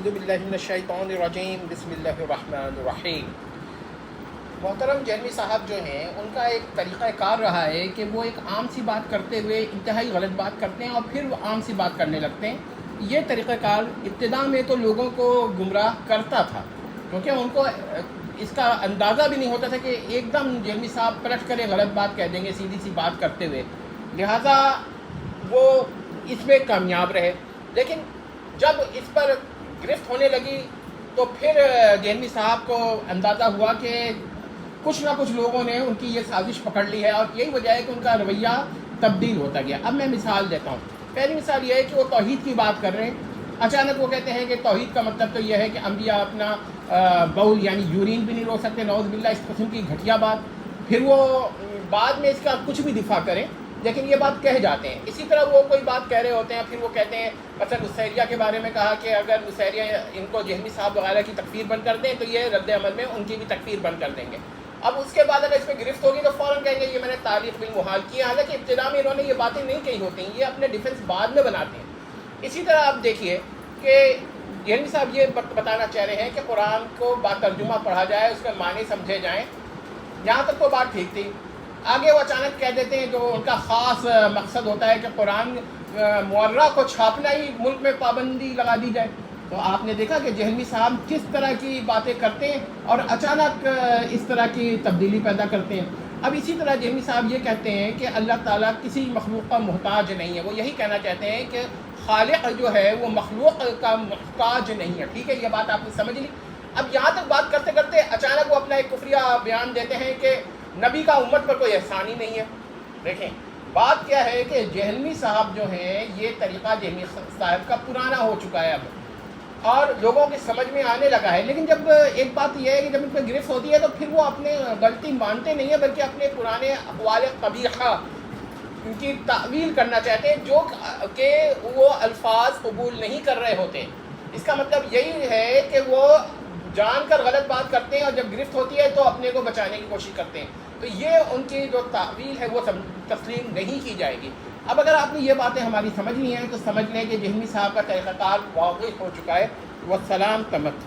اعوذ باللہ من الشیطان الرجیم بسم اللہ الرحمن الرحیم۔ محترم جہلمی صاحب جو ہیں ان کا ایک طریقہ کار رہا ہے کہ وہ ایک عام سی بات کرتے ہوئے انتہائی غلط بات کرتے ہیں اور پھر وہ عام سی بات کرنے لگتے ہیں۔ یہ طریقہ کار ابتدا میں تو لوگوں کو گمراہ کرتا تھا، کیونکہ ان کو اس کا اندازہ بھی نہیں ہوتا تھا کہ ایک دم جہلمی صاحب پلٹ کرے غلط بات کہہ دیں گے سیدھی سی بات کرتے ہوئے، لہٰذا وہ اس میں کامیاب رہے۔ لیکن جب اس پر گرفت ہونے لگی تو پھر جہلمی صاحب کو اندازہ ہوا کہ کچھ نہ کچھ لوگوں نے ان کی یہ سازش پکڑ لی ہے، اور یہی وجہ ہے کہ ان کا رویہ تبدیل ہوتا گیا۔ اب میں مثال دیتا ہوں۔ پہلی مثال یہ ہے کہ وہ توحید کی بات کر رہے ہیں، اچانک وہ کہتے ہیں کہ توحید کا مطلب تو یہ ہے کہ انبیاء اپنا بول یعنی یورین بھی نہیں روک سکتے، نعوذ باللہ، اس قسم کی گھٹیا بات۔ پھر وہ بعد میں اس کا کچھ بھی دفاع کریں لیکن یہ بات کہہ جاتے ہیں۔ اسی طرح وہ کوئی بات کہہ رہے ہوتے ہیں، پھر وہ کہتے ہیں مثلا نصیریہ کے بارے میں کہا کہ اگر نصیریہ ان کو جہلمی صاحب وغیرہ کی تکفیر بند کر دیں تو یہ رد عمل میں ان کی بھی تکفیر بند کر دیں گے۔ اب اس کے بعد اگر اس میں گرفت ہوگی تو فوراً کہیں گے یہ میں نے تعلیق بالمحال کیا، حالانکہ ابتدا میں انہوں نے یہ باتیں نہیں کہی ہوتی ہیں، یہ اپنے ڈیفنس بعد میں بناتے ہیں۔ اسی طرح آپ دیکھیے کہ جہلمی صاحب یہ بتانا چاہ رہے ہیں کہ قرآن کو با ترجمہ پڑھا جائے، اس کے معنی سمجھے جائیں، یہاں تک تو بات ٹھیک تھی۔ آگے وہ اچانک کہہ دیتے ہیں، جو ان کا خاص مقصد ہوتا ہے کہ قرآن معرہ کو چھاپنا ہی ملک میں پابندی لگا دی جائے۔ تو آپ نے دیکھا کہ جہلمی صاحب کس طرح کی باتیں کرتے ہیں اور اچانک اس طرح کی تبدیلی پیدا کرتے ہیں۔ اب اسی طرح جہلمی صاحب یہ کہتے ہیں کہ اللہ تعالیٰ کسی مخلوق کا محتاج نہیں ہے، وہ یہی کہنا چاہتے ہیں کہ خالق جو ہے وہ مخلوق کا محتاج نہیں ہے۔ ٹھیک ہے، یہ بات آپ نے سمجھ لی۔ اب یہاں تک بات کرتے کرتے اچانک وہ اپنا ایک کفریہ بیان دیتے ہیں کہ نبی کا امت پر کوئی احسان ہی نہیں ہے۔ دیکھیں بات کیا ہے کہ جہلمی صاحب جو ہیں یہ طریقہ جہلمی صاحب کا پرانا ہو چکا ہے اب، اور لوگوں کی سمجھ میں آنے لگا ہے۔ لیکن جب ایک بات یہ ہے کہ جب ان پہ گرفت ہوتی ہے تو پھر وہ اپنے غلطی مانتے نہیں ہیں، بلکہ اپنے پرانے اقوال قبیحہ ان کی تعویل کرنا چاہتے ہیں، جو کہ وہ الفاظ قبول نہیں کر رہے ہوتے۔ اس کا مطلب یہی ہے کہ وہ جان کر غلط بات کرتے ہیں اور جب گرفت ہوتی ہے تو اپنے کو بچانے کی کوشش کرتے ہیں۔ تو یہ ان کی جو تعویل ہے وہ تسلیم نہیں کی جائے گی۔ اب اگر آپ نے یہ باتیں ہماری سمجھ لی ہیں تو سمجھ لیں کہ جہلمی صاحب کا طریقہ کار واضح ہو چکا ہے۔ والسلام تمت۔